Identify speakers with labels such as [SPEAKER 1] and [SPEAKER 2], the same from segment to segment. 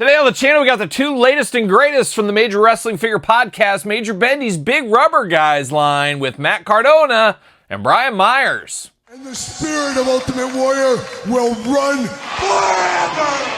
[SPEAKER 1] Today on the channel, we got the two latest and greatest from the Major Wrestling Figure Podcast, Major Bendy's Big Rubber Guys line with Matt Cardona and Brian Myers.
[SPEAKER 2] And the spirit of Ultimate Warrior will run forever!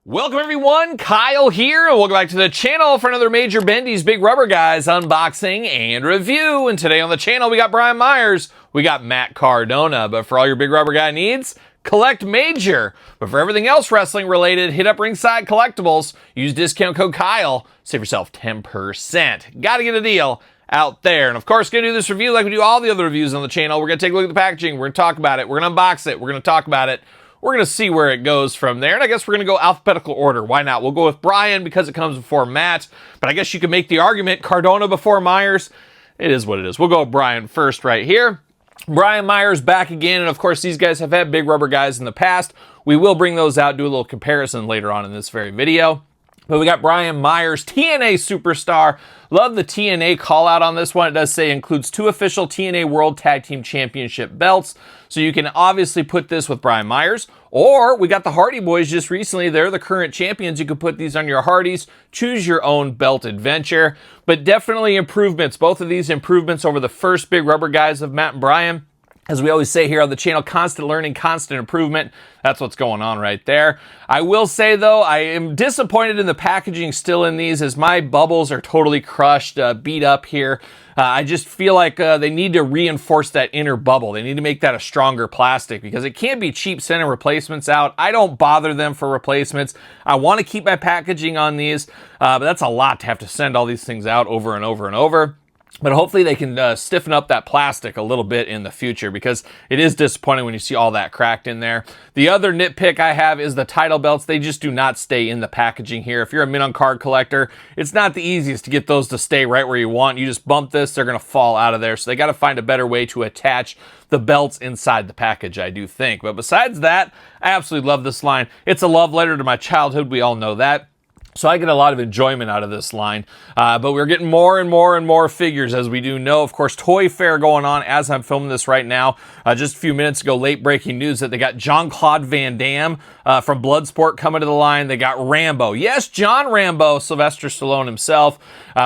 [SPEAKER 1] Welcome everyone, Kyle here, and welcome back to the channel for another Major Bendy's Big Rubber Guys unboxing and review. And today on the channel, we got Brian Myers, we got Matt Cardona. But for all your Big Rubber Guy needs, collect Major. But for everything else wrestling related, hit up Ringside Collectibles, use discount code Kyle, save yourself 10%. Gotta get a deal out there. And of course, gonna do this review like we do all the other reviews on the channel. We're gonna take a look at the packaging, we're gonna talk about it, we're gonna unbox it, we're gonna talk about it. We're going to see where it goes from there, and I guess we're going to go alphabetical order. Why not? We'll go with Brian because it comes before Matt, but I guess you could make the argument Cardona before Myers. It is what it is. We'll go with Brian first right here. Brian Myers back again, and of course these guys have had Big Rubber Guys in the past. We will bring those out, do a little comparison later on in this very video. But we got Brian Myers, TNA Superstar. Love the TNA call out on this one. It does say includes 2 official TNA World Tag Team Championship belts. So you can obviously put this with Brian Myers. Or we got the Hardy Boys just recently. They're the current champions. You could put these on your Hardys. Choose your own belt adventure. But definitely improvements. Both of these improvements over the first Big Rubber Guys of Matt and Brian. As we always say here on the channel, constant learning, constant improvement. That's what's going on right there. I will say, though, I am disappointed in the packaging still in these, as my bubbles are totally crushed, beat up here. I just feel like they need to reinforce that inner bubble. They need to make that a stronger plastic, because it can't be cheap sending replacements out. I don't bother them for replacements. I want to keep my packaging on these, but that's a lot to have to send all these things out over and over and over. But hopefully they can stiffen up that plastic a little bit in the future, because it is disappointing when you see all that cracked in there. The other nitpick I have is the title belts. They just do not stay in the packaging here. If you're a mint on card collector, it's not the easiest to get those to stay right where you want. You just bump this, they're going to fall out of there. So they got to find a better way to attach the belts inside the package, I do think. But besides that, I absolutely love this line. It's a love letter to my childhood. We all know that. So I get a lot of enjoyment out of this line, but we're getting more and more and more figures, as we do know. Of course, Toy Fair going on as I'm filming this right now. Just a few minutes ago, late breaking news that they got Jean-Claude Van Damme from Bloodsport coming to the line. They got Rambo. Yes, John Rambo, Sylvester Stallone himself.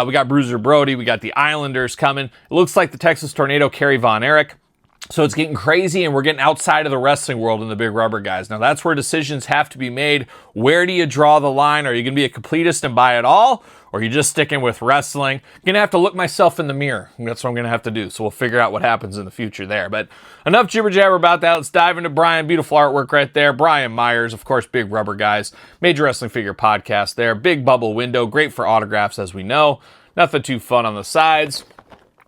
[SPEAKER 1] We got Bruiser Brody. We got the Islanders coming. It looks like the Texas Tornado, Kerry Von Erich. So it's getting crazy, and we're getting outside of the wrestling world in the Big Rubber Guys. Now, that's where decisions have to be made. Where do you draw the line? Are you going to be a completist and buy it all? Or are you just sticking with wrestling? I'm going to have to look myself in the mirror. That's what I'm going to have to do. So we'll figure out what happens in the future there. But enough jibber-jabber about that. Let's dive into Brian. Beautiful artwork right there. Brian Myers, of course, Big Rubber Guys. Major Wrestling Figure Podcast there. Big bubble window. Great for autographs, as we know. Nothing too fun on the sides.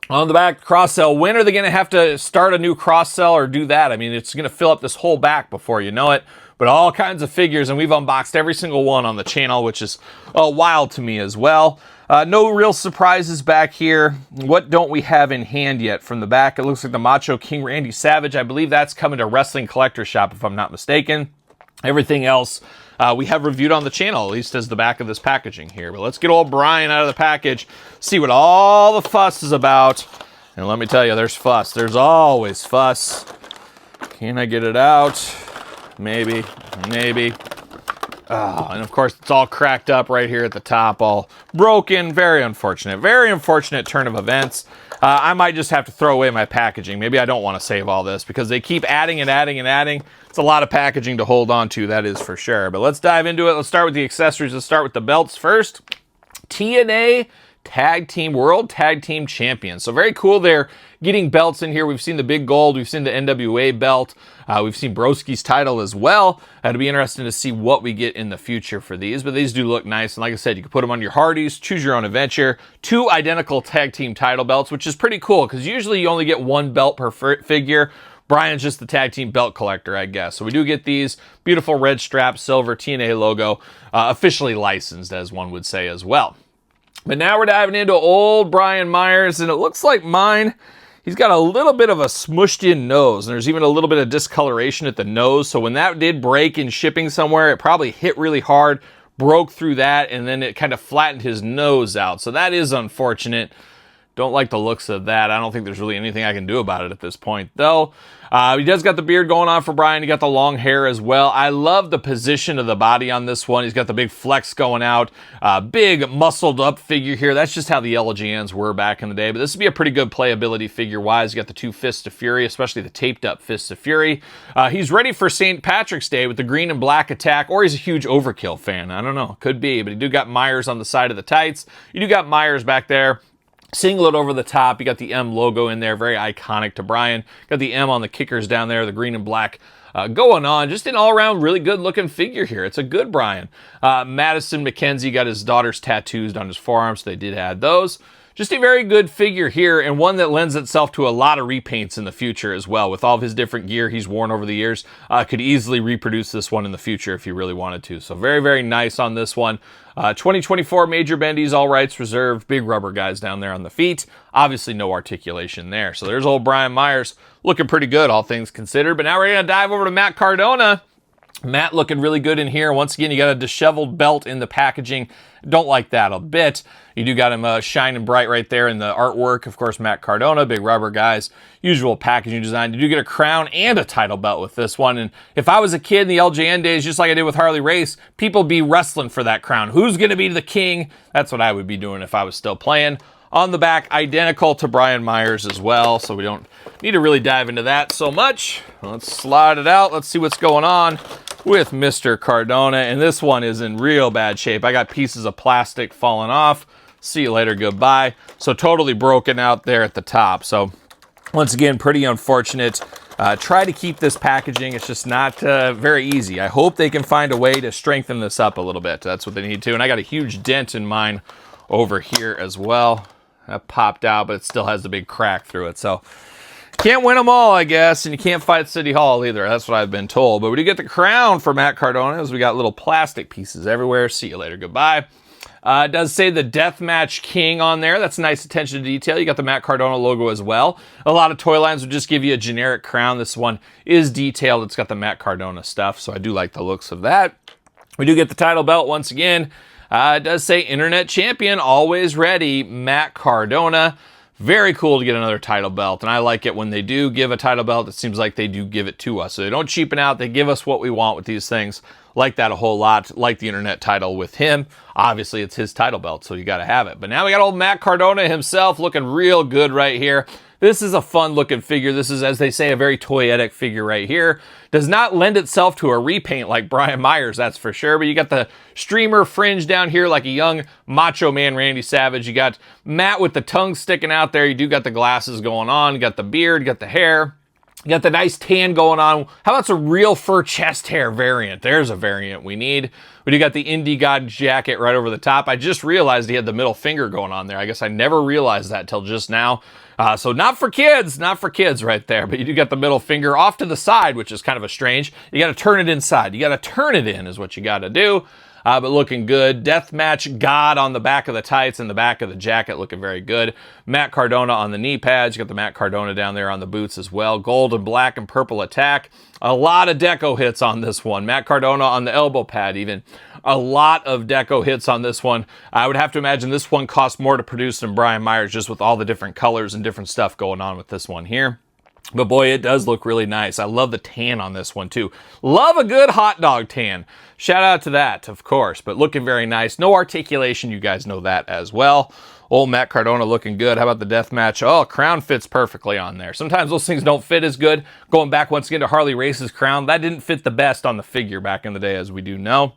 [SPEAKER 1] On the back, cross-sell. When are they going to have to start a new cross-sell or do that? I mean, it's going to fill up this whole back before you know it. But all kinds of figures, and we've unboxed every single one on the channel, which is wild to me as well. No real surprises back here. What don't we have in hand yet? From the back, it looks like the Macho King Randy Savage. I believe that's coming to Wrestling Collector Shop, if I'm not mistaken. Everything else we have reviewed on the channel, at least as the back of this packaging here. But let's get old Brian out of the package, see what all the fuss is about. And let me tell you, there's fuss. There's always fuss. Can I get it out? Maybe, maybe. Oh, and of course, it's all cracked up right here at the top, all broken. Very unfortunate turn of events. I might just have to throw away my packaging. Maybe I don't want to save all this, because they keep adding and adding and adding. It's a lot of packaging to hold on to, that is for sure. But let's dive into it. Let's start with the accessories. Let's start with the belts first. TNA Tag Team World Tag Team Champions. So very cool. They're getting belts in here. We've seen the big gold. We've seen the NWA belt. We've seen Broski's title as well. It'll be interesting to see what we get in the future for these, but these do look nice. And like I said, you can put them on your Hardys, choose your own adventure. 2 identical tag team title belts, which is pretty cool, because usually you only get 1 belt per figure. Brian's just the tag team belt collector, I guess. So we do get these beautiful red strap, silver TNA logo, officially licensed, as one would say as well. But now we're diving into old Brian Myers, and it looks like mine, he's got a little bit of a smushed in nose, and there's even a little bit of discoloration at the nose. So when that did break in shipping somewhere, it probably hit really hard, broke through that, and then it kind of flattened his nose out. So that is unfortunate. Don't like the looks of that. I don't think there's really anything I can do about it at this point, though. He does got the beard going on for Brian. He got the long hair as well. I love the position of the body on this one. He's got the big flex going out. Big muscled up figure here. That's just how the LGNs were back in the day. But this would be a pretty good playability figure-wise. You got the 2 Fists of Fury, especially the taped-up Fists of Fury. He's ready for St. Patrick's Day with the green and black attack, or he's a huge Overkill fan. I don't know. Could be. But you do got Myers on the side of the tights. You do got Myers back there. Singlet over the top. You got the M logo in there, very iconic to Brian. Got the M on the kickers down there, the green and black going on. Just an all-around really good-looking figure here. It's a good Brian. Madison McKenzie got his daughter's tattoos on his forearms, so they did add those. Just a very good figure here, and one that lends itself to a lot of repaints in the future as well. With all of his different gear he's worn over the years, could easily reproduce this one in the future if he really wanted to. So very, very nice on this one. 2024 Major Bendies, all rights reserved. Big rubber guys down there on the feet. Obviously no articulation there. So there's old Brian Myers looking pretty good, all things considered. But now we're going to dive over to Matt Cardona. Matt looking really good in here. Once again, you got a disheveled belt in the packaging. Don't like that a bit. You do got him shining bright right there in the artwork. Of course, Matt Cardona, big rubber guys, usual packaging design. You do get a crown and a title belt with this one. And if I was a kid in the LJN days, just like I did with Harley Race, people be wrestling for that crown. Who's going to be the king? That's what I would be doing if I was still playing. On the back, identical to Brian Myers as well, so we don't need to really dive into that so much. Let's slide it out. Let's see what's going on with Mr. Cardona, and this one is in real bad shape. I got pieces of plastic falling off. See you later, goodbye. So totally broken out there at the top. So once again, pretty unfortunate. Try to keep this packaging. It's just not very easy. I hope they can find a way to strengthen this up a little bit. That's what they need to. And I got a huge dent in mine over here as well. That popped out, but it still has a big crack through it. So can't win them all, I guess, and you can't fight City Hall either. That's what I've been told. But we do get the crown for Matt Cardona, as we got little plastic pieces everywhere. See you later, goodbye. It does say the Deathmatch King on there. That's nice attention to detail. You got the Matt Cardona logo as well. A lot of toy lines would just give you a generic crown. This one is detailed. It's got the Matt Cardona stuff, so I do like the looks of that. We do get the title belt once again. It does say Internet Champion, always ready, Matt Cardona. Very cool to get another title belt, and I like it when they do give a title belt. It seems like they do give it to us, so they don't cheapen out. They give us what we want with these things. Like that a whole lot. Like the internet title with him. Obviously, it's his title belt, so you got to have it. But now we got old Matt Cardona himself looking real good right here. This is a fun-looking figure. This is, as they say, a very toyetic figure right here. Does not lend itself to a repaint like Brian Myers, that's for sure. But you got the streamer fringe down here like a young Macho Man Randy Savage. You got Matt with the tongue sticking out there. You do got the glasses going on. You got the beard, you got the hair. You got the nice tan going on. How about some real fur chest hair variant? There's a variant we need. We do got the Indie God jacket right over the top. I just realized he had the middle finger going on there. I guess I never realized that till just now. So not for kids right there. But you do got the middle finger off to the side, which is kind of a strange. You got to turn it inside. You got to turn it in is what you got to do. But looking good. Deathmatch God on the back of the tights and the back of the jacket looking very good. Matt Cardona on the knee pads. You got the Matt Cardona down there on the boots as well. Gold and black and purple attack. A lot of deco hits on this one. Matt Cardona on the elbow pad even. A lot of deco hits on this one. I would have to imagine this one costs more to produce than Brian Myers, just with all the different colors and different stuff going on with this one here. But boy, it does look really nice. I love the tan on this one too. Love a good hot dog tan. Shout out to that, of course, but looking very nice. No articulation, you guys know that as well. Old Matt Cardona looking good. How about the death match? Oh, crown fits perfectly on there. Sometimes those things don't fit as good. Going back once again to Harley Race's crown, that didn't fit the best on the figure back in the day, as we do know.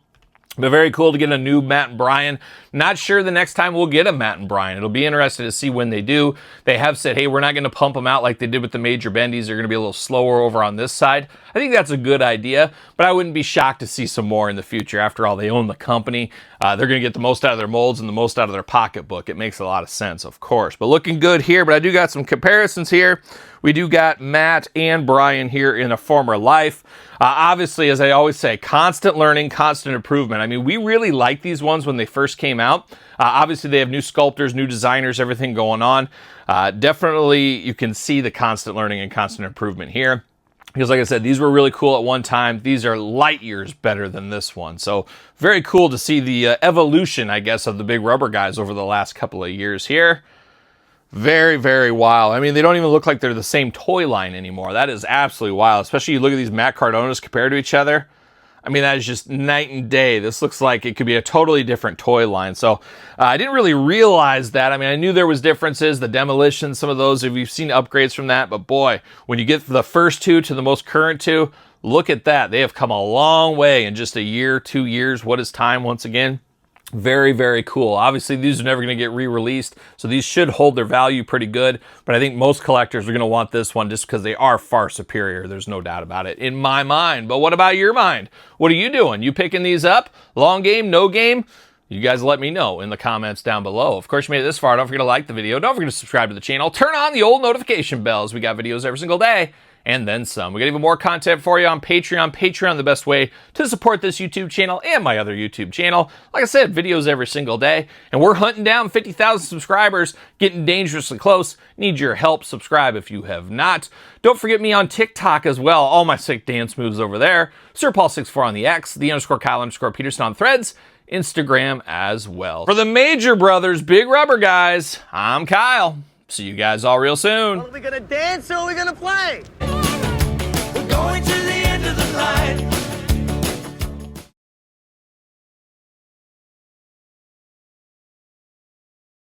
[SPEAKER 1] But very cool to get a new Matt and Brian. Not sure the next time we'll get a Matt and Brian. It'll be interesting to see when they do. They have said, hey, we're not going to pump them out like they did with the Major Bendies. They're going to be a little slower over on this side. I think that's a good idea, but I wouldn't be shocked to see some more in the future. After all, they own the company. They're going to get the most out of their molds and the most out of their pocketbook. It makes a lot of sense, of course. But looking good here, but I do got some comparisons here. We do got Matt and Brian here in a former life. Obviously, as I always say, constant learning, constant improvement. different. I mean, we really liked these ones when they first came out. Obviously, they have new sculptors, new designers, everything going on. Definitely, you can see the constant learning and constant improvement here. Because like I said, these were really cool at one time. These are light years better than this one. So very cool to see the evolution, I guess, of the big rubber guys over the last couple of years here. Very, very wild. I mean, they don't even look like they're the same toy line anymore. That is absolutely wild. Especially you look at these Matt Cardonas compared to each other. I mean, that is just night and day. This looks like it could be a totally different toy line. So I didn't really realize that. I mean, I knew there was differences, the demolition, some of those, if you've seen upgrades from that. But boy, when you get the first two to the most current two, look at that. They have come a long way in just a year, 2 years. What is time once again? Very, very cool. Obviously, these are never going to get re-released, so these should hold their value pretty good, but I think most collectors are going to want this one just because they are far superior. There's no doubt about it in my mind. But what about your mind? What are you doing? You picking these up? Long game, no game? You guys let me know in the comments down below. Of course, you made it this far. Don't forget to like the video. Don't forget to subscribe to the channel. Turn on the old notification bells. We got videos every single day. And then some. We got even more content for you on Patreon. Patreon, the best way to support this YouTube channel and my other YouTube channel. Like I said, videos every single day. And we're hunting down 50,000 subscribers, getting dangerously close. Need your help. Subscribe if you have not. Don't forget me on TikTok as well. All my sick dance moves over there. SirPaul64 on the X, _Kyle_Peterson on Threads, Instagram as well. For the Major Brothers, Big Rubber Guys, I'm Kyle. See you guys all real soon.
[SPEAKER 3] Are we gonna dance or are we gonna play?
[SPEAKER 4] We're going to the end of the line.